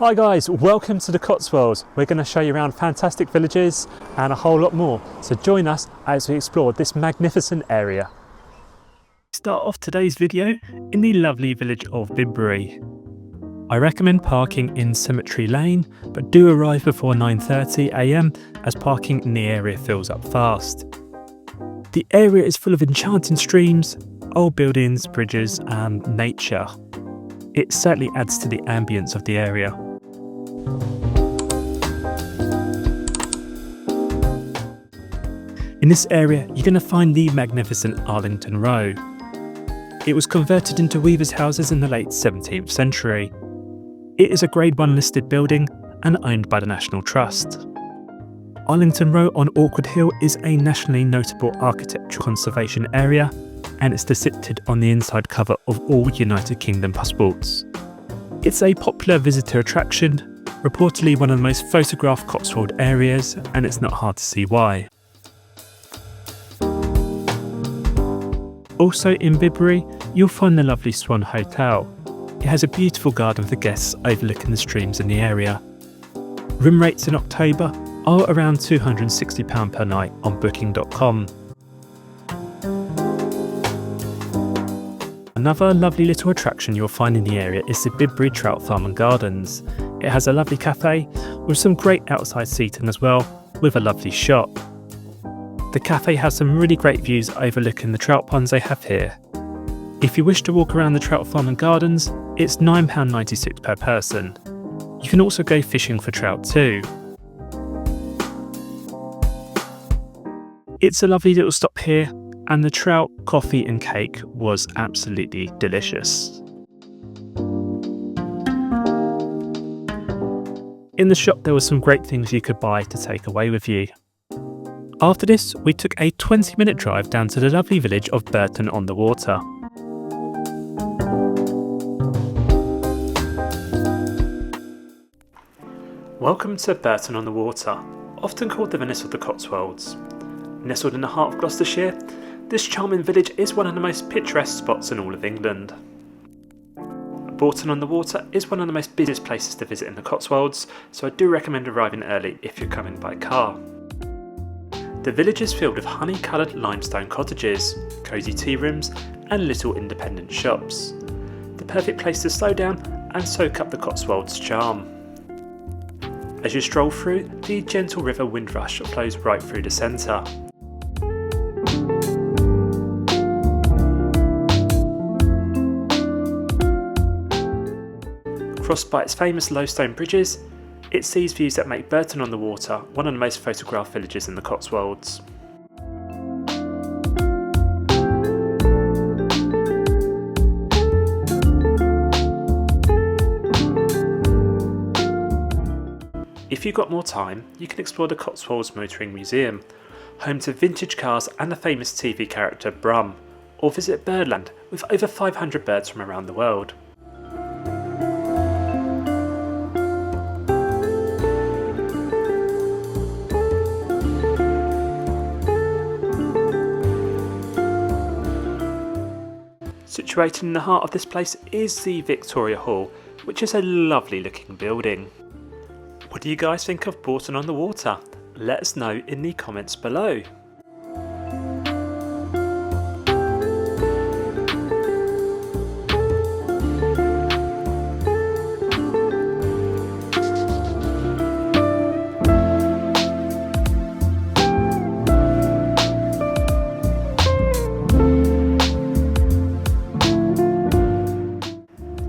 Hi guys, welcome to the Cotswolds. We're going to show you around fantastic villages and a whole lot more. So join us as we explore this magnificent area. Start off today's video in the lovely village of Bibury. I recommend parking in Cemetery Lane, but do arrive before 9:30 AM as parking in the area fills up fast. The area is full of enchanting streams, old buildings, bridges and nature. It certainly adds to the ambience of the area. In this area, you're going to find the magnificent Arlington Row. It was converted into weavers' houses in the late 17th century. It is a Grade 1 listed building and owned by the National Trust. Arlington Row on Awkward Hill is a nationally notable architectural conservation area, and it's depicted on the inside cover of all United Kingdom passports. It's a popular visitor attraction, reportedly one of the most photographed Cotswold areas, and it's not hard to see why. Also in Bibury, you'll find the lovely Swan Hotel. It has a beautiful garden for guests overlooking the streams in the area. Room rates in October are around £260 per night on booking.com. Another lovely little attraction you'll find in the area is the Bibury Trout Farm and Gardens. It has a lovely cafe with some great outside seating as well, with a lovely shop. The cafe has some really great views overlooking the trout ponds they have here. If you wish to walk around the Trout Farm and Gardens, it's £9.96 per person. You can also go fishing for trout too. It's a lovely little stop here, and the trout, coffee and cake was absolutely delicious. In the shop there were some great things you could buy to take away with you. After this, we took a 20-minute drive down to the lovely village of Bourton-on-the-Water. Welcome to Bourton-on-the-Water, often called the Venice of the Cotswolds. Nestled in the heart of Gloucestershire, this charming village is one of the most picturesque spots in all of England. Bourton-on-the-Water is one of the most busiest places to visit in the Cotswolds, so I do recommend arriving early if you're coming by car. The village is filled with honey-coloured limestone cottages, cosy tea rooms and little independent shops. The perfect place to slow down and soak up the Cotswolds charm. As you stroll through, the gentle river Windrush flows right through the centre. Crossed by its famous low stone bridges, it sees views that make Bourton-on-the-Water one of the most photographed villages in the Cotswolds. If you've got more time, you can explore the Cotswolds Motoring Museum, home to vintage cars and the famous TV character Brum, or visit Birdland with over 500 birds from around the world. Situated in the heart of this place is the Victoria Hall, which is a lovely looking building. What do you guys think of Bourton-on-the-Water? Let us know in the comments below.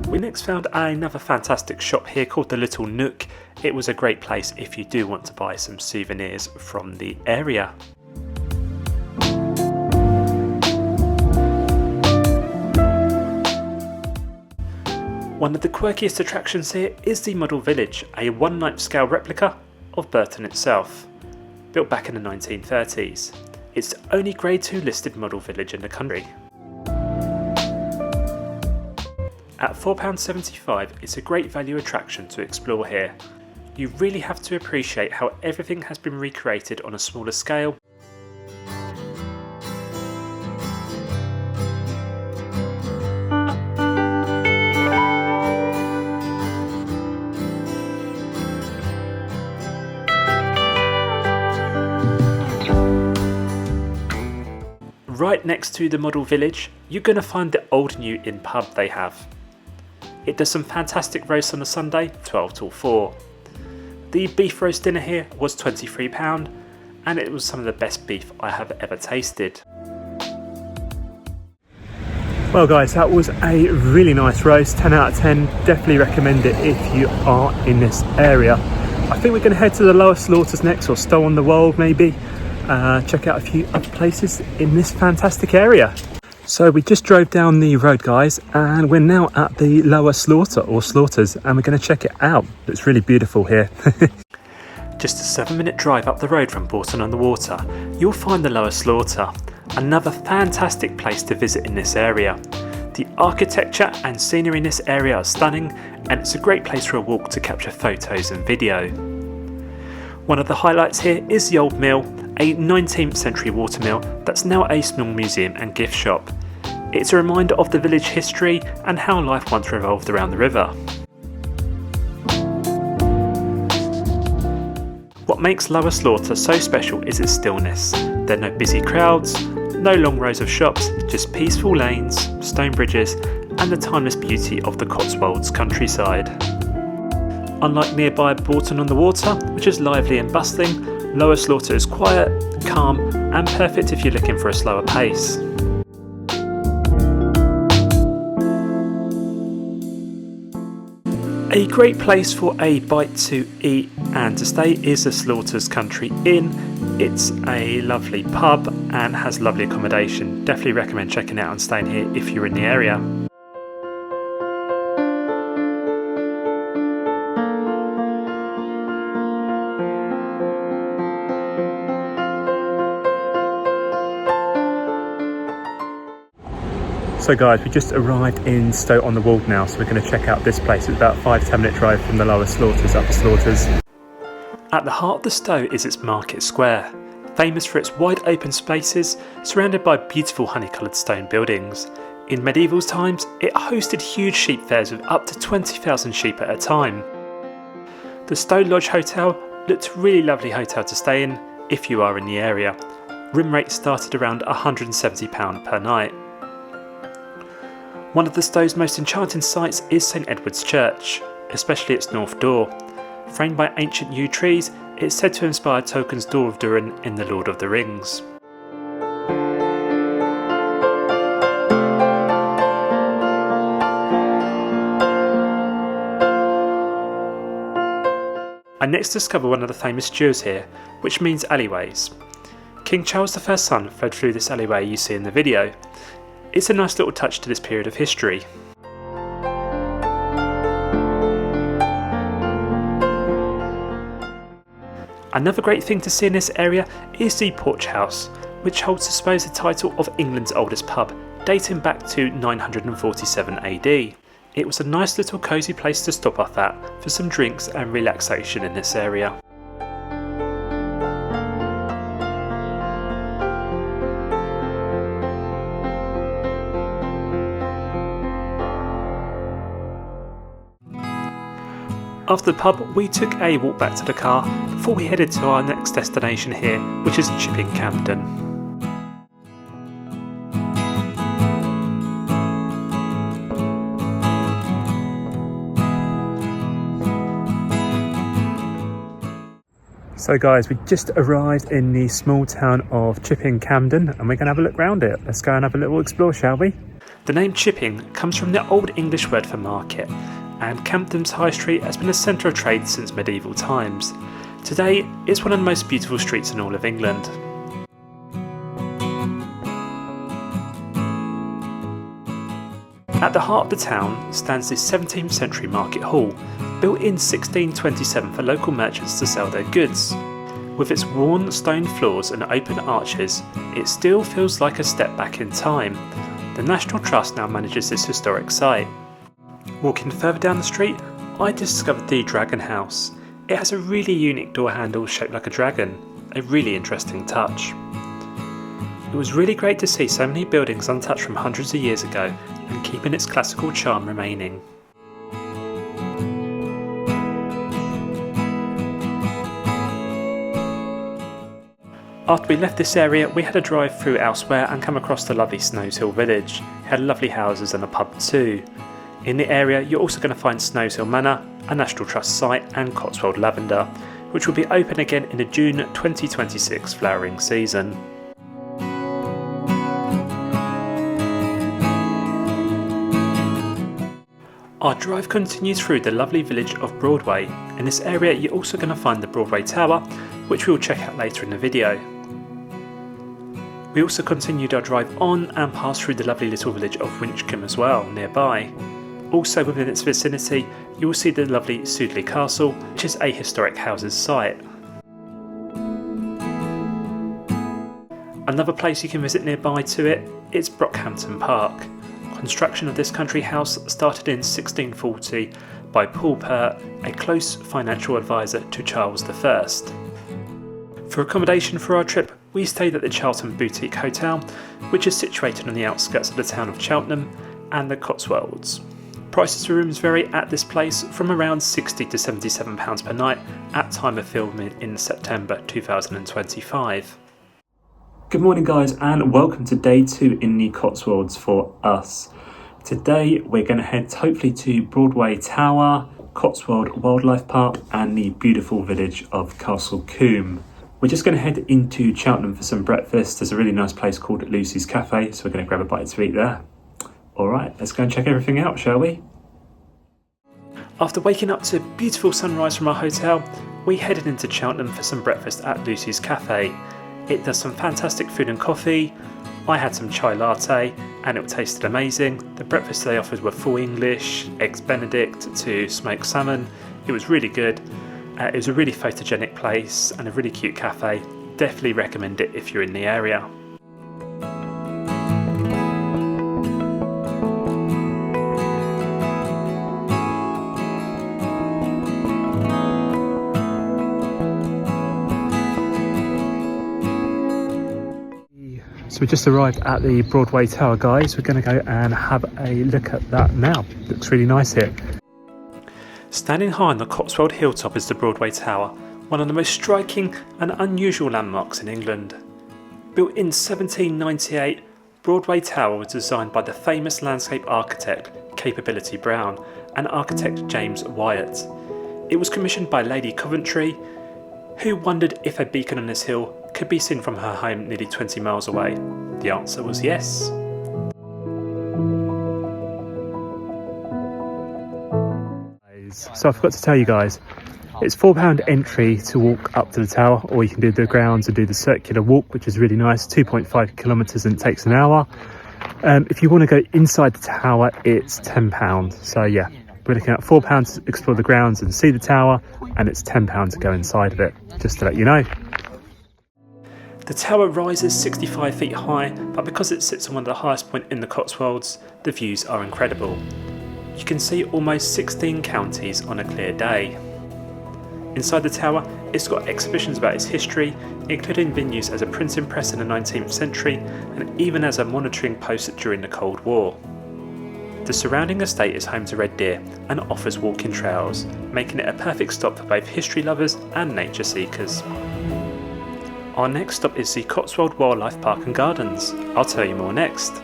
We next found another fantastic shop here called the Little Nook. It was a great place if you do want to buy some souvenirs from the area. One of the quirkiest attractions here is the Model Village, a 1/9 scale replica of Bourton itself, built back in the 1930s. It's the only Grade 2 listed model village in the country. At £4.75, it's a great value attraction to explore here. You really have to appreciate how everything has been recreated on a smaller scale. Right next to the model village, you're going to find the Old New Inn pub they have. It does some fantastic roasts on a Sunday, 12 till 4. The beef roast dinner here was £23 and it was some of the best beef I have ever tasted. Well guys, that was a really nice roast, 10 out of 10, definitely recommend it if you are in this area. I think we're going to head to the Lower Slaughters next, or Stow-on-the-Wold maybe, check out a few other places in this fantastic area. So we just drove down the road guys and we're now at the Lower Slaughter or Slaughters and we're going to check it out. It's really beautiful here. Just a 7-minute drive up the road from Bourton-on-the-Water, you'll find the Lower Slaughter. Another fantastic place to visit in this area. The architecture and scenery in this area are stunning and it's a great place for a walk to capture photos and video. One of the highlights here is the Old Mill, a 19th century watermill that's now a small museum and gift shop. It's a reminder of the village history and how life once revolved around the river. What makes Lower Slaughter so special is its stillness. There are no busy crowds, no long rows of shops, just peaceful lanes, stone bridges and the timeless beauty of the Cotswolds countryside. Unlike nearby Bourton-on-the-Water, which is lively and bustling, Lower Slaughter is quiet, calm and perfect if you're looking for a slower pace. A great place for a bite to eat and to stay is the Slaughters Country Inn. It's a lovely pub and has lovely accommodation. Definitely recommend checking it out and staying here if you're in the area. So guys, we just arrived in Stow-on-the-Wold now, so we're going to check out this place. It's about a 5-10 minute drive from the Lower Slaughters, Upper Slaughters. At the heart of the Stow is its market square, famous for its wide open spaces surrounded by beautiful honey-coloured stone buildings. In medieval times, it hosted huge sheep fairs with up to 20,000 sheep at a time. The Stow Lodge Hotel looked a really lovely hotel to stay in if you are in the area. Room rates started around £170 per night. One of the Stow's most enchanting sights is St Edward's Church, especially its north door. Framed by ancient yew trees, it's said to inspire Tolkien's Door of Durin in The Lord of the Rings. I next discovered one of the famous duos here, which means alleyways. King Charles I's son flowed through this alleyway you see in the video. It's a nice little touch to this period of history. Another great thing to see in this area is the Porch House, which holds the supposed title of England's oldest pub, dating back to 947 AD. It was a nice little cosy place to stop off at for some drinks and relaxation in this area. After the pub, we took a walk back to the car before we headed to our next destination here, which is Chipping Campden. So guys, we just arrived in the small town of Chipping Campden and we're going to have a look around it. Let's go and have a little explore, shall we? The name Chipping comes from the Old English word for market, and Campden's High Street has been a centre of trade since medieval times. Today, it's one of the most beautiful streets in all of England. At the heart of the town stands this 17th century market hall, built in 1627 for local merchants to sell their goods. With its worn stone floors and open arches, it still feels like a step back in time. The National Trust now manages this historic site. Walking further down the street, I discovered the Dragon House. It has a really unique door handle shaped like a dragon, a really interesting touch. It was really great to see so many buildings untouched from hundreds of years ago and keeping its classical charm remaining. After we left this area, we had a drive through elsewhere and come across the lovely snowshil village. It had lovely houses and a pub too. In the area you're also going to find Snowshil Manor, a National Trust site, and Cotswold Lavender, which will be open again in the June 2026 flowering season. Our drive continues through the lovely village of Broadway. In this area you're also going to find the Broadway Tower, which we will check out later in the video. We also continued our drive on and passed through the lovely little village of Winchcombe as well, nearby. Also within its vicinity you will see the lovely Stow-on-the-Wold Castle, which is a historic houses site. Another place you can visit nearby to it is Brockhampton Park. Construction of this country house started in 1640 by Paul Pert, a close financial advisor to Charles I. For accommodation for our trip, we stayed at the Charlton Boutique Hotel, which is situated on the outskirts of the town of Cheltenham and the Cotswolds. Prices for rooms vary at this place from around £60 to £77 per night at time of filming in September 2025. Good morning guys, and welcome to day 2 in the Cotswolds for us. Today we're going to head hopefully to Broadway Tower, Cotswold Wildlife Park and the beautiful village of Castle Combe. We're just going to head into Cheltenham for some breakfast. There's a really nice place called Lucy's Cafe, so we're going to grab a bite to eat there. Alright, let's go and check everything out, shall we? After waking up to a beautiful sunrise from our hotel, we headed into Cheltenham for some breakfast at Lucy's Cafe. It does some fantastic food and coffee. I had some chai latte and it tasted amazing. The breakfast they offered were full English, eggs benedict to smoked salmon. It was really good. It was a really photogenic place and a really cute cafe. Definitely recommend it if you're in the area. So we just arrived at the Broadway Tower, guys. We're going to go and have a look at that now. Looks really nice here. Standing high on the Cotswold hilltop is the Broadway Tower, one of the most striking and unusual landmarks in England. Built in 1798, Broadway Tower was designed by the famous landscape architect Capability Brown and architect James Wyatt. It was commissioned by Lady Coventry, who wondered if a beacon on this hill could be seen from her home nearly 20 miles away. The answer was yes. So I forgot to tell you guys, it's £4 entry to walk up to the tower, or you can do the grounds and do the circular walk, which is really nice, 2.5 kilometres and takes an hour. If you want to go inside the tower, it's £10. So yeah, we're looking at £4 to explore the grounds and see the tower, and it's £10 to go inside of it, just to let you know. The tower rises 65 feet high, but because it sits on one of the highest points in the Cotswolds, the views are incredible. You can see almost 16 counties on a clear day. Inside the tower, it's got exhibitions about its history, including being used as a printing press in the 19th century and even as a monitoring post during the Cold War. The surrounding estate is home to red deer and offers walking trails, making it a perfect stop for both history lovers and nature seekers. Our next stop is the Cotswold Wildlife Park and Gardens. I'll tell you more next.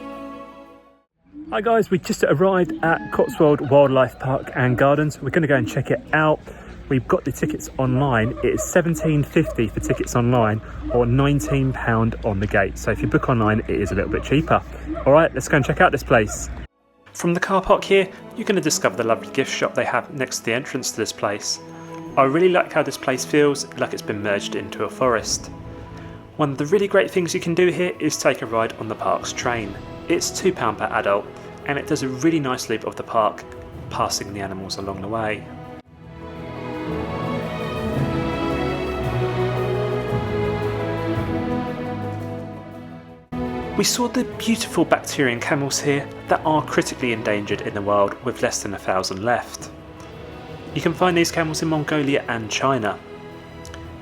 Hi guys, we just arrived at Cotswold Wildlife Park and Gardens. We're going to go and check it out. We've got the tickets online. It is £17.50 for tickets online or £19 on the gate. So if you book online, it is a little bit cheaper. Alright, let's go and check out this place. From the car park here, you're going to discover the lovely gift shop they have next to the entrance to this place. I really like how this place feels like it's been merged into a forest. One of the really great things you can do here is take a ride on the park's train. It's £2 per adult and it does a really nice loop of the park, passing the animals along the way. We saw the beautiful bacterian camels here that are critically endangered in the wild with less than 1,000 left. You can find these camels in Mongolia and China.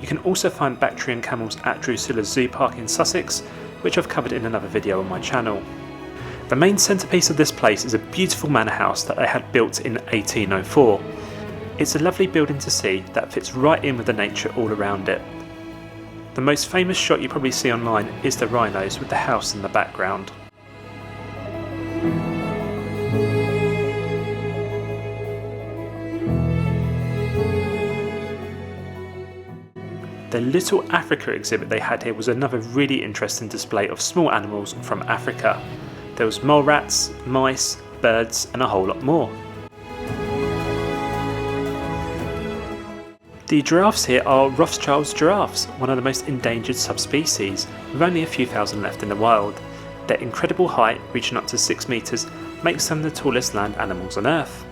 You can also find bacterian camels at Drusilla Zoo Park in Sussex, which I've covered in another video on my channel. The main centrepiece of this place is a beautiful manor house that they had built in 1804. It's a lovely building to see that fits right in with the nature all around it. The most famous shot you probably see online is the rhinos with the house in the background. The Little Africa exhibit they had here was another really interesting display of small animals from Africa. There was mole rats, mice, birds and a whole lot more. The giraffes here are Rothschild's giraffes, one of the most endangered subspecies, with only a few thousand left in the wild. Their incredible height, reaching up to 6 metres, makes them the tallest land animals on Earth.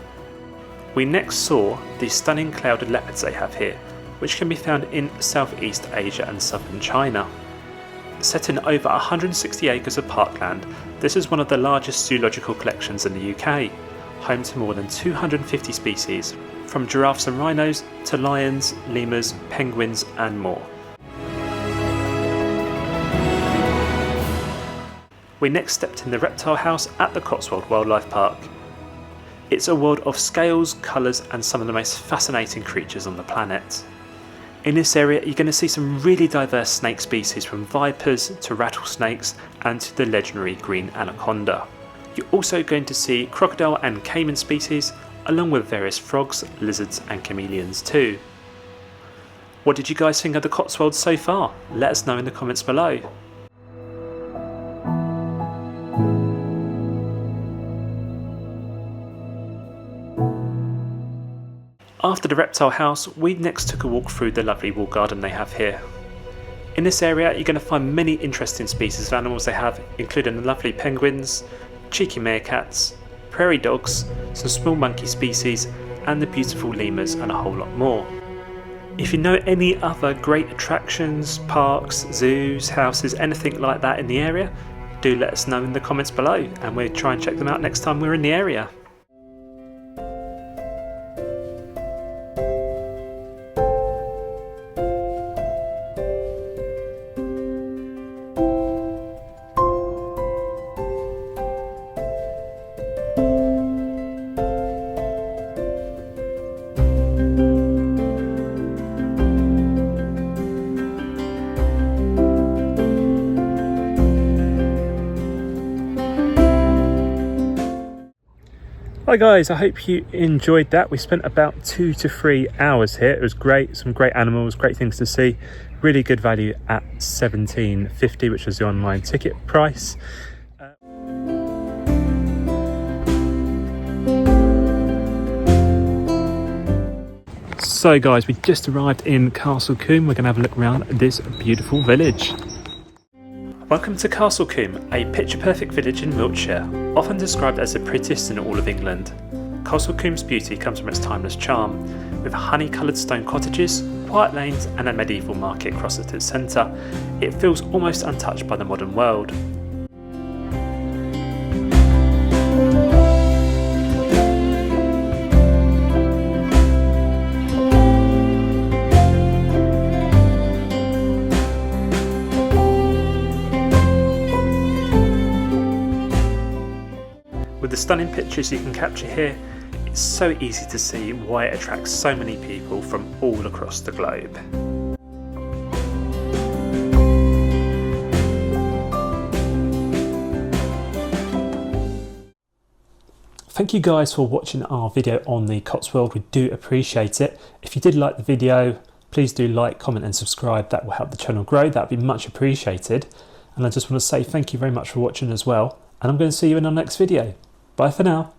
We next saw the stunning clouded leopards they have here, which can be found in Southeast Asia and southern China. Set in over 160 acres of parkland, this is one of the largest zoological collections in the UK, home to more than 250 species, from giraffes and rhinos to lions, lemurs, penguins and more. We next stepped in the reptile house at the Cotswold Wildlife Park. It's a world of scales, colours and some of the most fascinating creatures on the planet. In this area you're going to see some really diverse snake species, from vipers to rattlesnakes and to the legendary green anaconda. You're also going to see crocodile and caiman species, along with various frogs, lizards and chameleons too. What did you guys think of the Cotswolds so far? Let us know in the comments below. After the reptile house, we next took a walk through the lovely walled garden they have here. In this area you're going to find many interesting species of animals they have, including the lovely penguins, cheeky meerkats, prairie dogs, some small monkey species and the beautiful lemurs and a whole lot more. If you know any other great attractions, parks, zoos, houses, anything like that in the area, do let us know in the comments below and we'll try and check them out next time we're in the area. Hi guys, I hope you enjoyed that. We spent about 2 to 3 hours here. It was great, some great animals, great things to see. Really good value at £17.50, which was the online ticket price. So guys, we just arrived in Castle Combe. We're going to have a look around this beautiful village. Welcome to Castle Combe, a picture-perfect village in Wiltshire, often described as the prettiest in all of England. Castle Combe's beauty comes from its timeless charm, with honey-coloured stone cottages, quiet lanes and a medieval market across its centre. It feels almost untouched by the modern world. With the stunning pictures you can capture here, it's so easy to see why it attracts so many people from all across the globe. Thank you guys for watching our video on the Cotswold. We do appreciate it. If you did like the video, please do like, comment and subscribe. That will help the channel grow. That would be much appreciated. And I just want to say thank you very much for watching as well. And I'm going to see you in our next video. Bye for now.